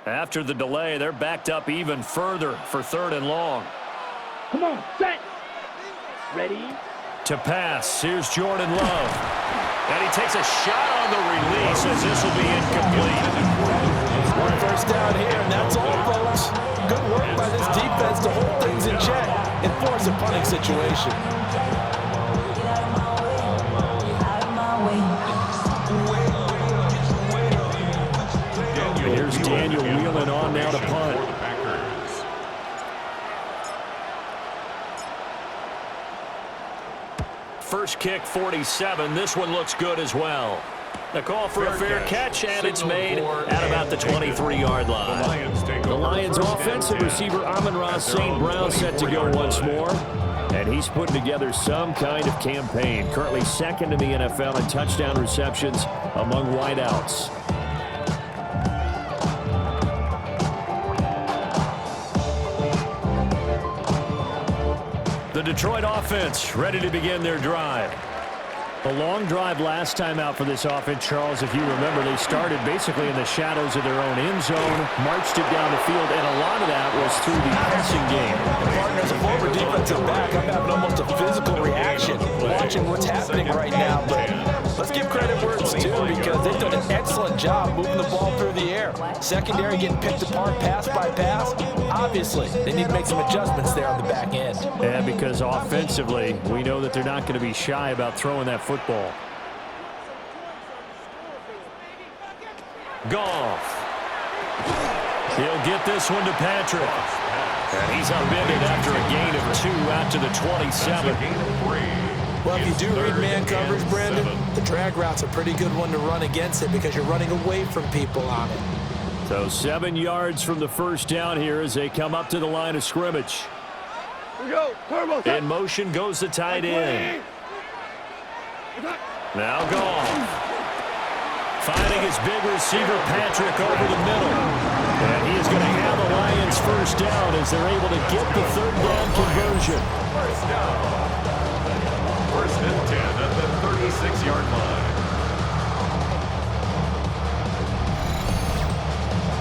After the delay, they're backed up even further for 3rd and long. Come on, set. Ready? To pass, here's Jordan Love. And he takes a shot on the release as this will be incomplete. One first down here, and that's all, folks. Good work by this defense to hold things in check and force a punting situation. Here's Daniel wheeling on now to punt. First kick, 47. This one looks good as well. The call for a fair catch, and it's made at about the 23-yard line. The Lions offensive receiver Amon-Ra St. Brown set to go once more. And he's putting together some kind of campaign. Currently 2nd in the NFL in touchdown receptions among wideouts. The Detroit offense ready to begin their drive. A long drive last time out for this offense, Charles. If you remember, they started basically in the shadows of their own end zone, marched it down the field, and a lot of that was through the passing game. And partner, as a former defensive back, I'm having almost a physical reaction watching what's happening right now. But let's give credit where it's due, because they've done an excellent job moving the ball through the air. Secondary getting picked apart pass by pass. Obviously, they need to make some adjustments there on the back end. Yeah, because offensively, we know that they're not going to be shy about throwing that football. Goff. He'll get this one to Patrick. And he's upended after a gain of 2 out to the 27. Well, if you do read man coverage, Brandon, the drag route's a pretty good one to run against it because you're running away from people on it. So 7 yards from the first down here as they come up to the line of scrimmage. In motion goes the tight end. Now Goff. Finding his big receiver, Patrick, over the middle. And he is going to have the Lions first down as they're able to get the 3rd down conversion. First down. 1st and 10 at the 36-yard line.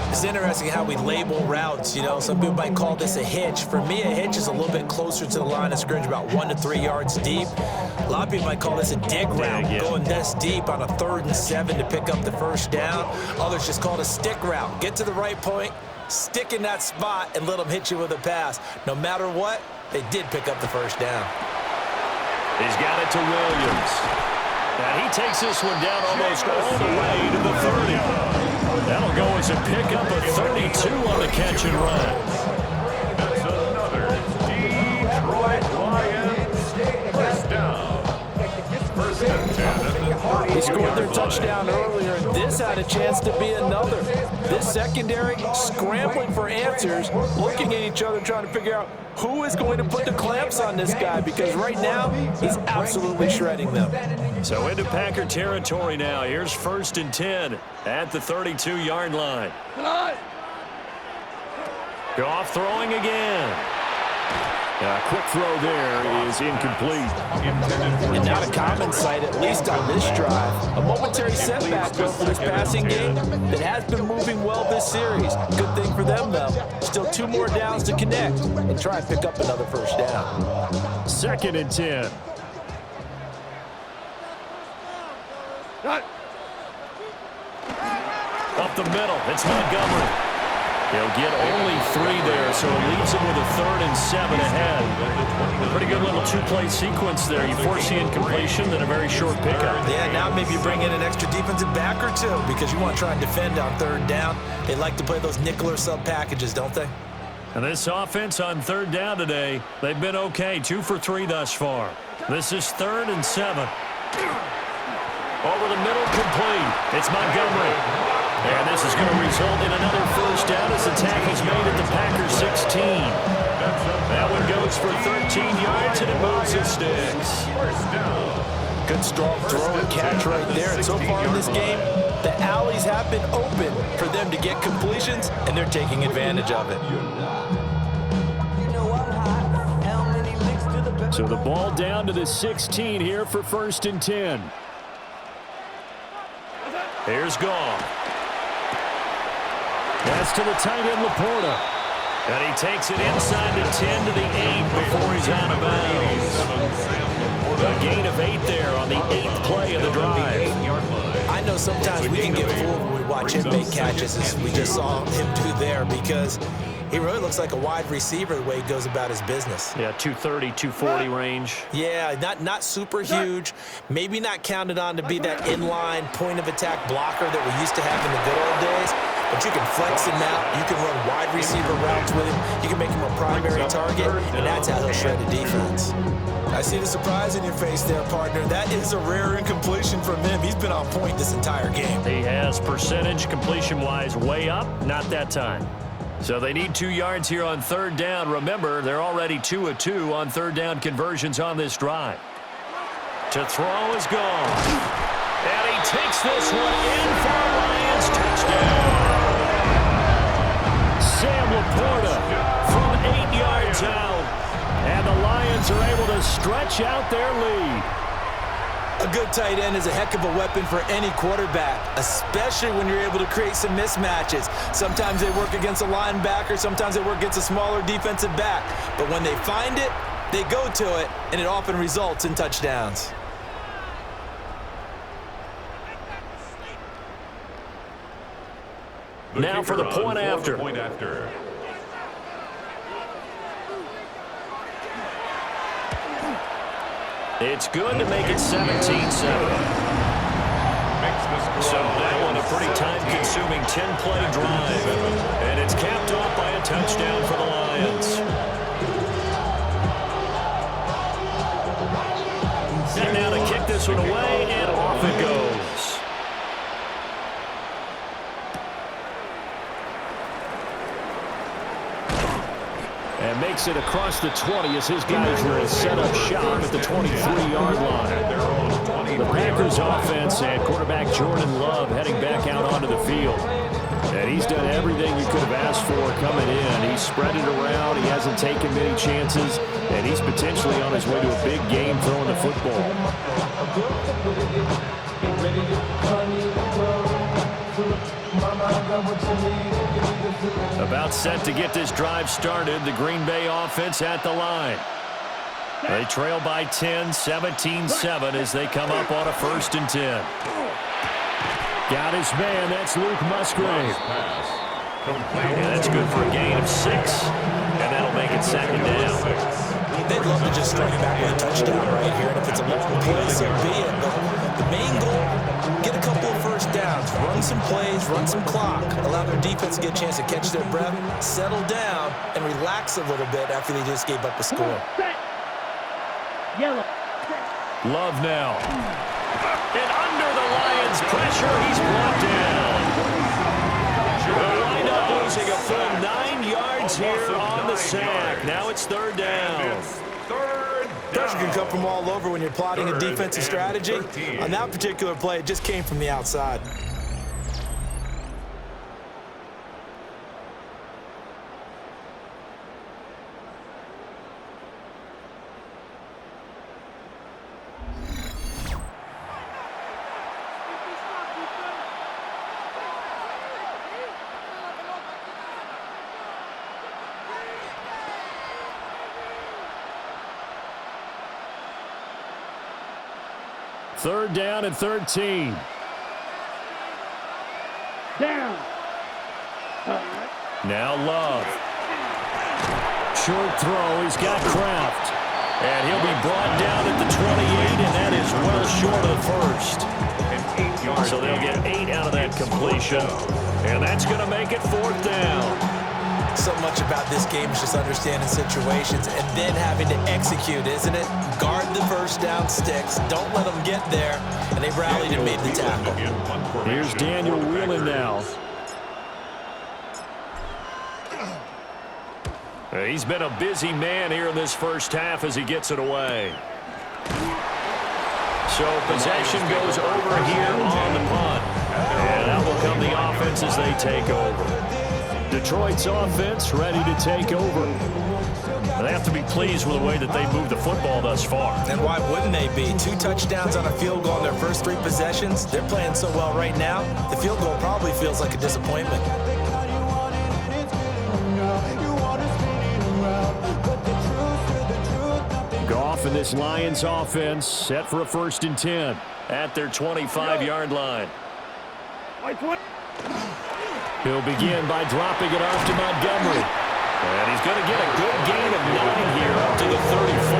It's interesting how we label routes. You know, some people might call this a hitch. For me, a hitch is a little bit closer to the line of scrimmage, about 1 to 3 yards deep. A lot of people might call this a dig route, going this deep on a 3rd and 7 to pick up the first down. Others just call it a stick route. Get to the right point, stick in that spot, and let them hit you with a pass. No matter what, they did pick up the first down. He's got it to Williams. And he takes this one down almost all the way to the 30. That'll go as a pickup of 32 on the catch and run. That's another Detroit Lions first down. 1st and 10 at the 30. They scored their touchdown earlier, and this had a chance to be another. This secondary scrambling for answers, looking at each other, trying to figure out who is going to put the clamps on this guy, because right now he's absolutely shredding them. So into Packer territory now. Here's 1st and 10 at the 32-yard line. Goff throwing again. A quick throw there is incomplete. And not a common sight, at least on this drive. A momentary setback, though, for this passing game that has been moving well this series. Good thing for them, though. Still 2 more downs to connect and try and pick up another first down. 2nd and 10. Up the middle, it's Montgomery. He'll get only 3 there, so it leaves him with a 3rd and 7 ahead. Pretty good little 2-play sequence there. You force the incompletion, then a very short pickup. Yeah, now maybe you bring in an extra defensive back or 2 because you want to try and defend on 3rd down. They like to play those nickel or sub packages, don't they? And this offense on 3rd down today, they've been okay. 2 for 3 thus far. This is 3rd and 7. Over the middle, complete. It's Montgomery. And this is going to result in another first down as the tackle's made at the Packers 16. That one goes for 13 yards, and it moves the sticks. Good strong throw and catch right there. And so far in this game, the alleys have been open for them to get completions, and they're taking advantage of it. So the ball down to the 16 here for 1st and 10. Here's Goff. That's to the tight end, Laporta. And he takes it inside the 10 to the 8 before he's out of bounds. A gain of 8 there on the 8th play of the drive. I know sometimes we can get fooled when we watch him make catches, as we just saw him do there, because he really looks like a wide receiver the way he goes about his business. Yeah, 230, 240 range. Yeah, not super huge. Maybe not counted on to be that inline point-of-attack blocker that we used to have in the good old days. But you can flex him out. You can run wide receiver routes with him. You can make him a primary target, and that's how he'll shred a defense. I see the surprise in your face there, partner. That is a rare incompletion from him. He's been on point this entire game. He has percentage completion-wise way up, not that time. So they need 2 yards here on 3rd down. Remember, they're already 2 of 2 on 3rd down conversions on this drive. To throw is gone. And he takes this one in for a Lions touchdown. Sam Laporta from 8 yards out. And the Lions are able to stretch out their lead. A good tight end is a heck of a weapon for any quarterback, especially when you're able to create some mismatches. Sometimes they work against a linebacker, sometimes they work against a smaller defensive back. But when they find it, they go to it, and it often results in touchdowns. Now for the point after. It's good to make it 17-7. So that one a pretty time-consuming 10-play drive. And it's capped off by a touchdown for the Lions. And now to kick this one away, and off it goes. And makes it across the 20 as his guys will set up shop at the 23-yard line. The Packers offense and quarterback Jordan Love heading back out onto the field. And he's done everything you could have asked for coming in. He's spread it around. He hasn't taken many chances. And he's potentially on his way to a big game throwing the football. About set to get this drive started. The Green Bay offense at the line. They trail by 10, 17-7 as they come up on a 1st and 10. Got his man. That's Luke Musgrave. And that's good for a gain of 6. And that'll make it 2nd down. They'd love to just strike back with a touchdown right here. And if it's a long play, so be it. But the main goal, get a couple of 1st downs, run some plays, run some clock, allow their defense to get a chance to catch their breath, settle down, and relax a little bit after they just gave up a score. Yellow. Love now. And under the Lions' pressure, he's brought down. They'll wind up losing a full 9 yards here on the sack. Now it's 3rd down. Pressure can come from all over when you're plotting a defensive strategy. On that particular play, it just came from the outside. Third down and 13. Down. Now Love. Short throw. He's got Kraft. And he'll be brought down at the 28, and that is well short of the 1st. So they'll get 8 out of that completion. And that's going to make it 4th down. So much about this game is just understanding situations and then having to execute, isn't it? Guard the 1st down sticks. Don't let them get there. And they rallied and made the tackle. Here's Daniel Whelan now. He's been a busy man here in this 1st half as he gets it away. So possession goes over here on the punt. And out will come the offense as they take over. Detroit's offense ready to take over. They have to be pleased with the way that they moved the football thus far. And why wouldn't they be? 2 touchdowns on a field goal in their first 3 possessions. They're playing so well right now, the field goal probably feels like a disappointment. Goff and this Lions offense set for a 1st and 10 at their 25-yard line. He'll begin by dropping it off to Montgomery. And he's going to get a good gain of 9 here up to the 34.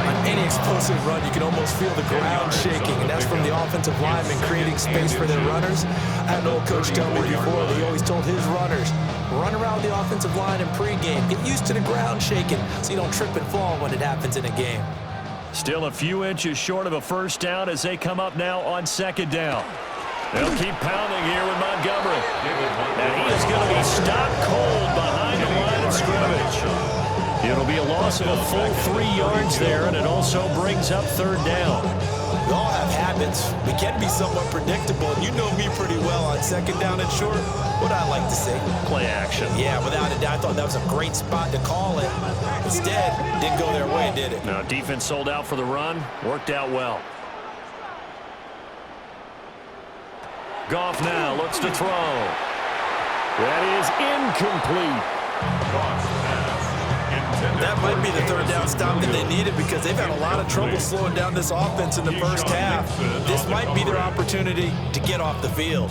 On any explosive run, you can almost feel the ground shaking, and that's from the offensive linemen creating space for their runners. I had an old coach tell me before, he always told his runners, run around the offensive line in pregame. Get used to the ground shaking so you don't trip and fall when it happens in a game. Still a few inches short of a 1st down as they come up now on 2nd down. They'll keep pounding here with Montgomery. And he is going to be stopped cold behind the line of scrimmage. It'll be a loss of a full 3 yards there, and it also brings up 3rd down. We all have habits. We can be somewhat predictable, and you know me pretty well on 2nd down and short. What I like to say? Play action. Yeah, without a doubt, I thought that was a great spot to call it. Instead, didn't go their way, did it? No, defense sold out for the run. Worked out well. Goff now looks to throw. That is incomplete. That might be the 3rd down stop that they needed because they've had a lot of trouble slowing down this offense in the first half. This might be their opportunity to get off the field.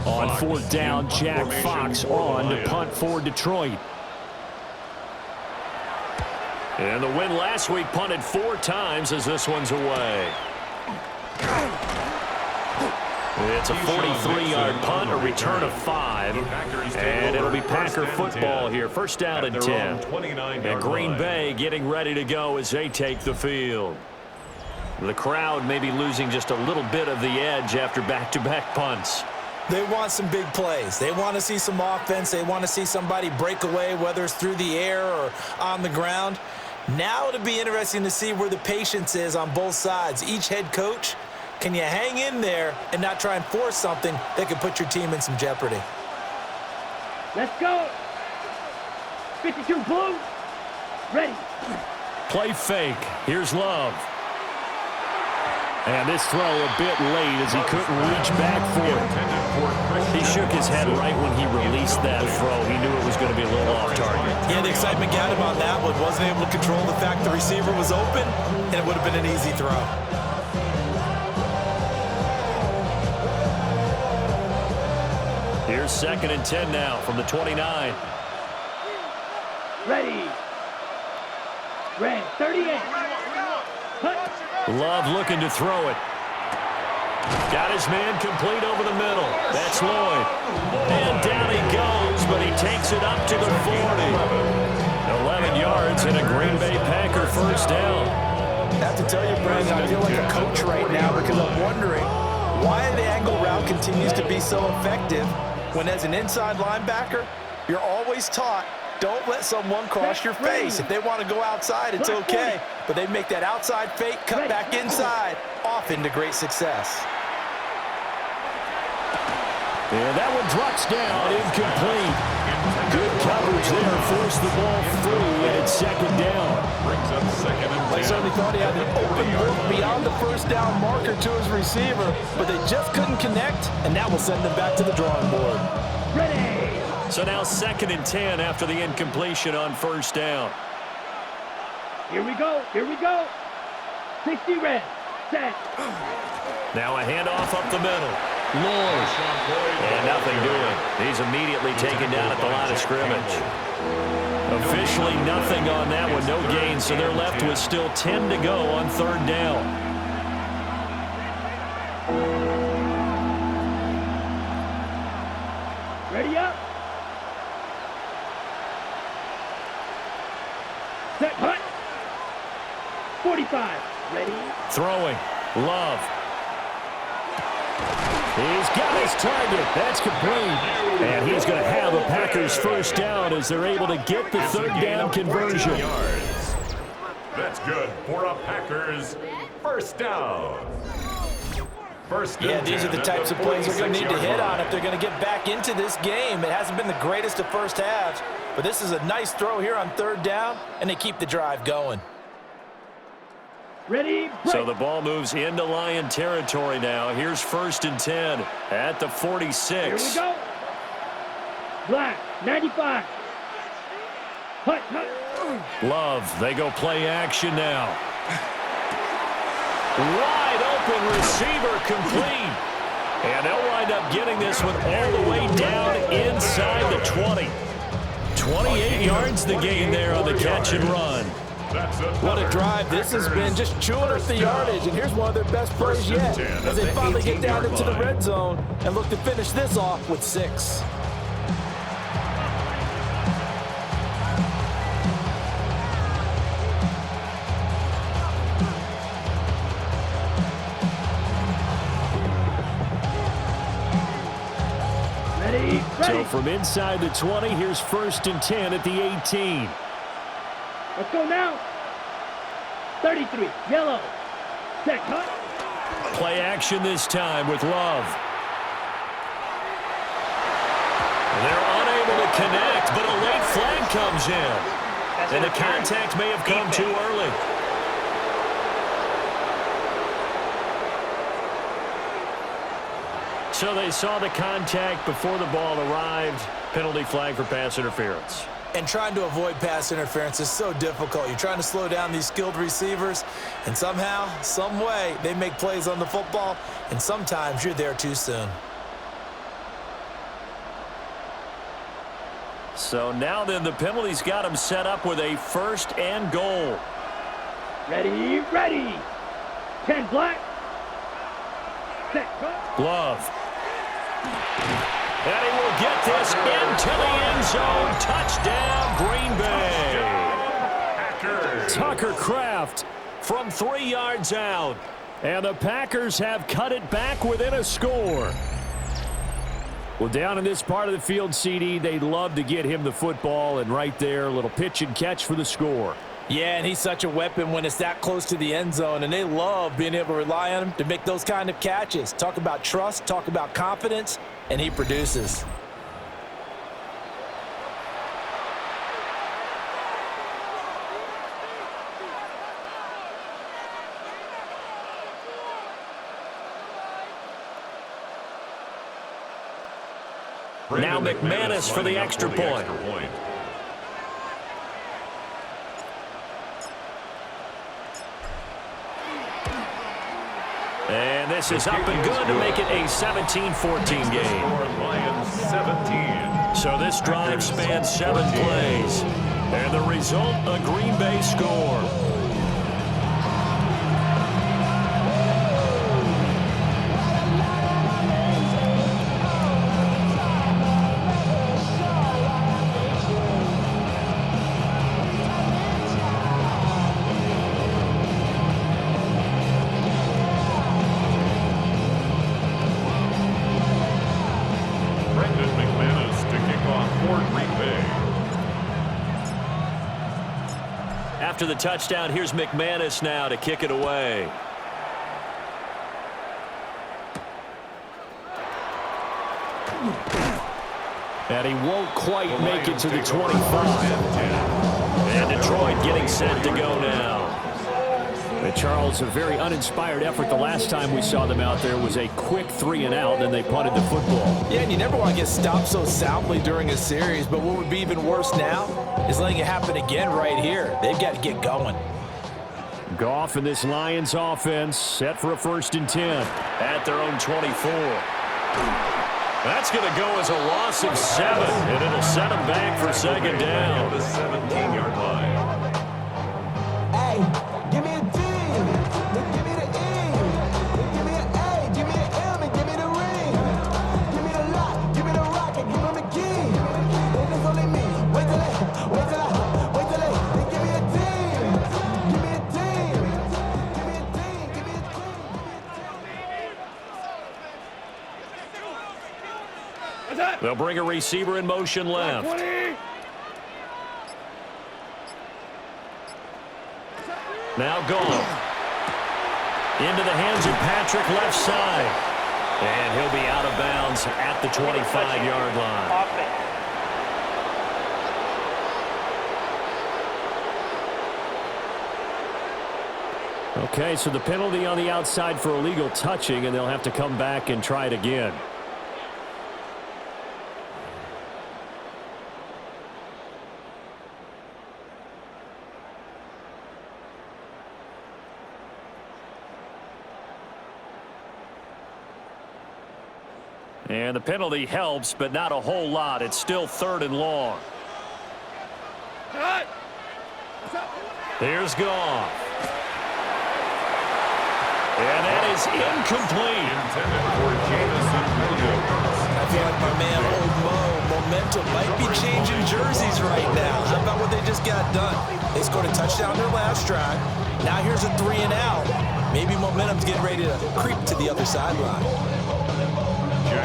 On 4th down, Jack Fox on to punt for Detroit. And the win last week punted 4 times as this one's away. It's a 43-yard punt, a return of 5, and it'll be Packer football here. 1st down and 10. And Green Bay getting ready to go as they take the field. The crowd may be losing just a little bit of the edge after back-to-back punts. They want some big plays. They want to see some offense. They want to see somebody break away, whether it's through the air or on the ground. Now it'll be interesting to see where the patience is on both sides. Each head coach, can you hang in there and not try and force something that could put your team in some jeopardy? Let's go. 52 blue. Ready. Play fake. Here's Love. And this throw a bit late as he couldn't reach back for it. He shook his head right when he released that throw. He knew it was going to be a little off target. Yeah, the excitement got him on that one. Wasn't able to control the fact the receiver was open, and it would have been an easy throw. Here's 2nd and 10 now from the 29. Ready. Red 38. Hut. Love looking to throw it. Got his man complete over the middle. That's Lloyd. And down he goes, but he takes it up to the 40. 11 yards and a Green Bay Packer 1st down. I have to tell you, Brandon, I feel like a coach right now because I'm wondering why the angle route continues to be so effective when as an inside linebacker, you're always taught, don't let someone cross your face. If they want to go outside, it's okay. But they make that outside fake, cut back inside, often to great success. And that one drops down, incomplete. Good coverage there, forced the ball through, and it's 2nd down. Brings up 2nd and 10. They certainly thought he had an open look beyond the 1st down marker to his receiver, but they just couldn't connect, and that will send them back to the drawing board. Ready. So now 2nd and 10 after the incompletion on 1st down. Here we go. Here we go. 60 red. Set. Now a handoff up the middle. Lloyd. And nothing doing. He's immediately taken down at the line of scrimmage. Officially nothing on that one. No gain, so they're left with still 10 to go on 3rd down. Ready up. Set. Hut. 45. Ready. Throwing. Love. He's got his target. That's complete. And he's going to have a Packers 1st down as they're able to get the 3rd down conversion. That's good for a Packers 1st down. Yeah, these are the types of plays they're going to need to hit on if they're going to get back into this game. It hasn't been the greatest of first halves, but this is a nice throw here on third down, and they keep the drive going. Ready, break. So the ball moves into Lion territory now. Here's 1st and 10 at the 46. Here we go. Black, 95. Hut, hut. Love, they go play action now. Wide open receiver complete. And they'll wind up getting this one all the way down inside the 20. 28 yards the gain there on the catch and run. What a drive this has been, just chewing up the yardage, and here's one of their best plays yet as they finally get down into the red zone and look to finish this off with 6. Ready. So from inside the 20, here's 1st and 10 at the 18. Let's go now. 33, yellow. Set, cut. Play action this time with Love. They're unable to connect, but a late flag comes in. And the contact may have come too early. So they saw the contact before the ball arrived. Penalty flag for pass interference. And trying to avoid pass interference is so difficult. You're trying to slow down these skilled receivers, and somehow, some way, they make plays on the football, and sometimes you're there too soon. So now then, the penalty's got them set up with a 1st and goal. Ready, ready. 10 black. Set, cut. Love. And he will get this into the end zone. Touchdown, Green Bay. Tucker Kraft from 3 yards out. And the Packers have cut it back within a score. Well, down in this part of the field, CD, they'd love to get him the football. And right there, a little pitch and catch for the score. Yeah, and he's such a weapon when it's that close to the end zone, and they love being able to rely on him to make those kind of catches. Talk about trust, talk about confidence, and he produces. Now McManus for the extra point. And this is up and good to make it a 17-14 game. So this drive spans 7 plays. And the result, a Green Bay score. After the touchdown, here's McManus now to kick it away. And he won't quite make it to the 25. And Detroit getting set to go now. And Charles, a very uninspired effort. The last time we saw them out there was a quick 3-and-out, and they punted the football. Yeah, and you never want to get stopped so soundly during a series, but what would be even worse now is letting it happen again right here. They've got to get going. Goff and this Lions offense set for a 1st and 10 at their own 24. That's going to go as a loss of 7, and it'll set them back for 2nd down. The 17-yard line. Hey, give me a D. Give me the E. Give me an A. Give me an M. And give me the ring. Give me the lock. Give me the rock. And give me the key. Then it's only me. Wait till they give me a team. Give me a team. Give me a team. Give me a team. They'll bring a receiver in motion left. Now Goff. Into the hands of Patrick left side. And he'll be out of bounds at the 25-yard line. Okay, so the penalty on the outside for illegal touching, and they'll have to come back and try it again. And the penalty helps, but not a whole lot. It's still 3rd and long. Here's Goff. And that is incomplete. Intended for Jamison Williams. I feel like my man, Old Mo, momentum might be changing jerseys right now. How about what they just got done? They scored a touchdown their last drive. Now here's a 3 and out. Maybe momentum's getting ready to creep to the other sideline.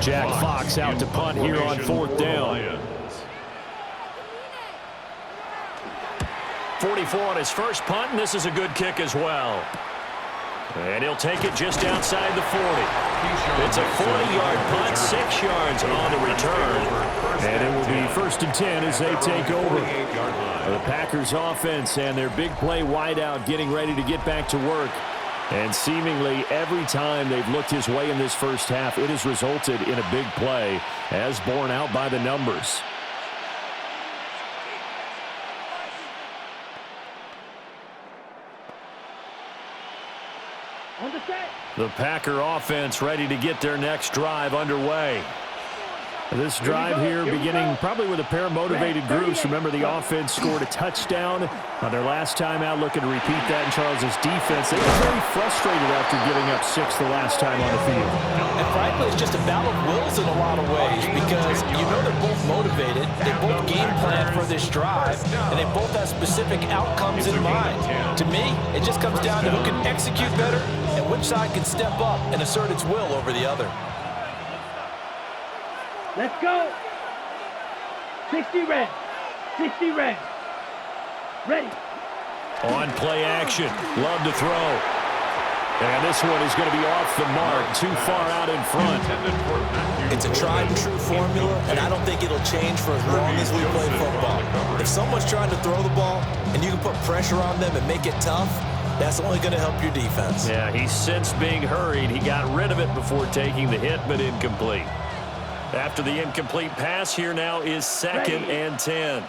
Jack Fox out to punt here on 4th down. 44 on his first punt, and this is a good kick as well. And he'll take it just outside the 40. It's a 40-yard punt, 6 yards on the return. And it will be 1st and 10 as they take over. The Packers offense and their big play wideout getting ready to get back to work. And seemingly every time they've looked his way in this first half, it has resulted in a big play, as borne out by the numbers. The Packer offense ready to get their next drive underway. This drive here beginning probably with a pair of motivated groups. Remember, the offense scored a touchdown on their last time out. Looking to repeat that in Charles's defense. They were very frustrated after giving up 6 the last time on the field. And frankly, it's just a battle of wills in a lot of ways because you know they're both motivated. They both game plan for this drive, and they both have specific outcomes in mind. To me, it just comes down to who can execute better and which side can step up and assert its will over the other. Let's go. 60 red. 60 red. Ready. On play action. Love to throw. And this one is going to be off the mark. Too far out in front. It's a tried and true formula, and I don't think it'll change for as long as we play football. If someone's trying to throw the ball and you can put pressure on them and make it tough, that's only going to help your defense. Yeah, he's since being hurried. He got rid of it before taking the hit, but incomplete. After the incomplete pass, here now is 2nd and 10.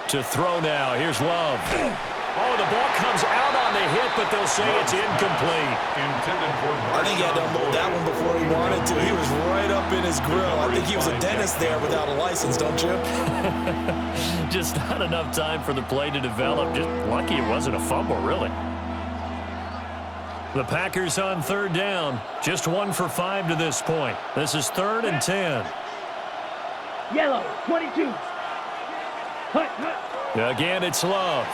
To throw now. Here's Love. Oh, the ball comes out on the hit, but they'll say it's incomplete. I think he had to unload that one before he wanted to. He was right up in his grill. I think he was a dentist there without a license, don't you? Just not enough time for the play to develop. Just lucky it wasn't a fumble, really. The Packers on 3rd down. Just 1 for 5 to this point. This is 3rd and 10. Yellow, 22. Again, it's Love.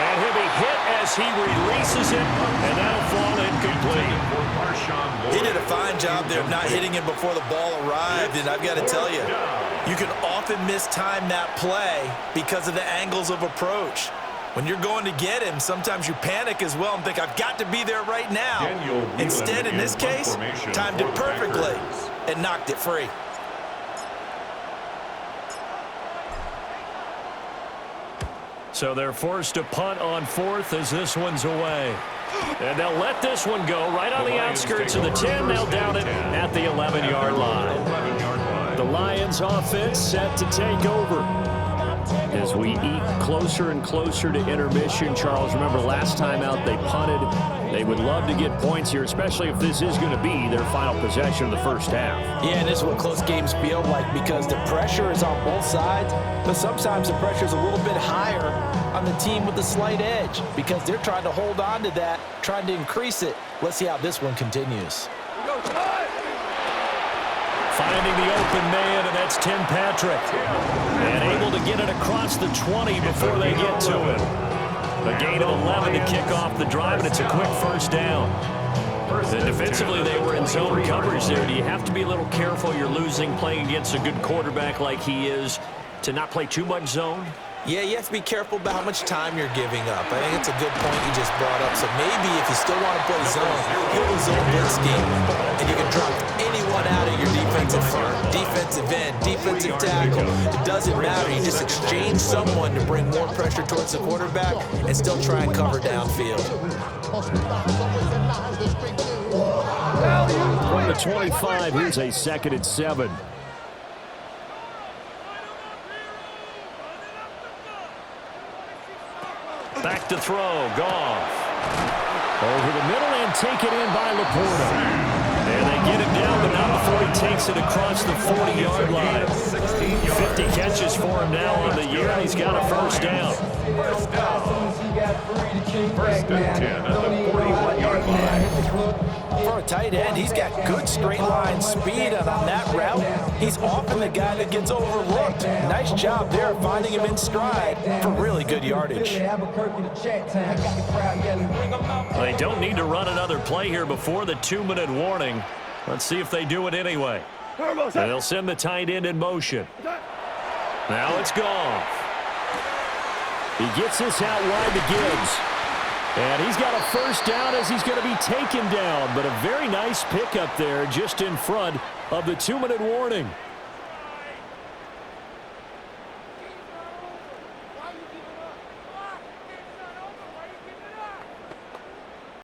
And he'll be hit as he releases it, and that'll fall incomplete. He did a fine job there of not hitting him before the ball arrived, and I've got to tell you, you can often mistime that play because of the angles of approach. When you're going to get him, sometimes you panic as well and think, I've got to be there right now. Instead, in this case, timed it perfectly and knocked it free. So they're forced to punt on 4th as this one's away. And they'll let this one go right on the outskirts of the 10. They'll down it at the 11-yard line. The Lions offense set to take over. As we eat closer and closer to intermission, Charles, remember last time out they punted. They would love to get points here, especially if this is going to be their final possession of the first half. Yeah, and this is what close games feel like because the pressure is on both sides, but sometimes the pressure is a little bit higher on the team with the slight edge because they're trying to hold on to that, trying to increase it. Let's see how this one continues. Finding the open man, and that's Tim Patrick. And able to get it across the 20 before they get to him. A gain of 11 to kick off the drive, and it's a quick first down. And defensively, they were in zone coverage there. Do you have to be a little careful? You're losing playing against a good quarterback like he is to not play too much zone? Yeah, you have to be careful about how much time you're giving up. I think it's a good point you just brought up. So maybe if you still want to play zone, go to zone blitz scheme, and you can drop anyone out of your defensive front, defensive end, defensive tackle. It doesn't matter. You just exchange someone to bring more pressure towards the quarterback and still try and cover downfield. From the 25, here's a 2nd and 7. Back to throw, Goff. Over the middle and taken in by Laporta. And they get him down, but not before he takes it across the 40-yard line. 50 catches for him now on the year, and he's got a first down. First and 10 at the 41-yard line. For a tight end, he's got good straight line speed, and on that route, he's often the guy that gets overlooked. Nice job there finding him in stride for really good yardage. They don't need to run another play here before the 2-minute warning. Let's see if they do it anyway. And they'll send the tight end in motion. Now it's Goff. He gets this out wide to Gibbs. And he's got a first down as he's going to be taken down. But a very nice pickup there just in front of the 2-minute warning.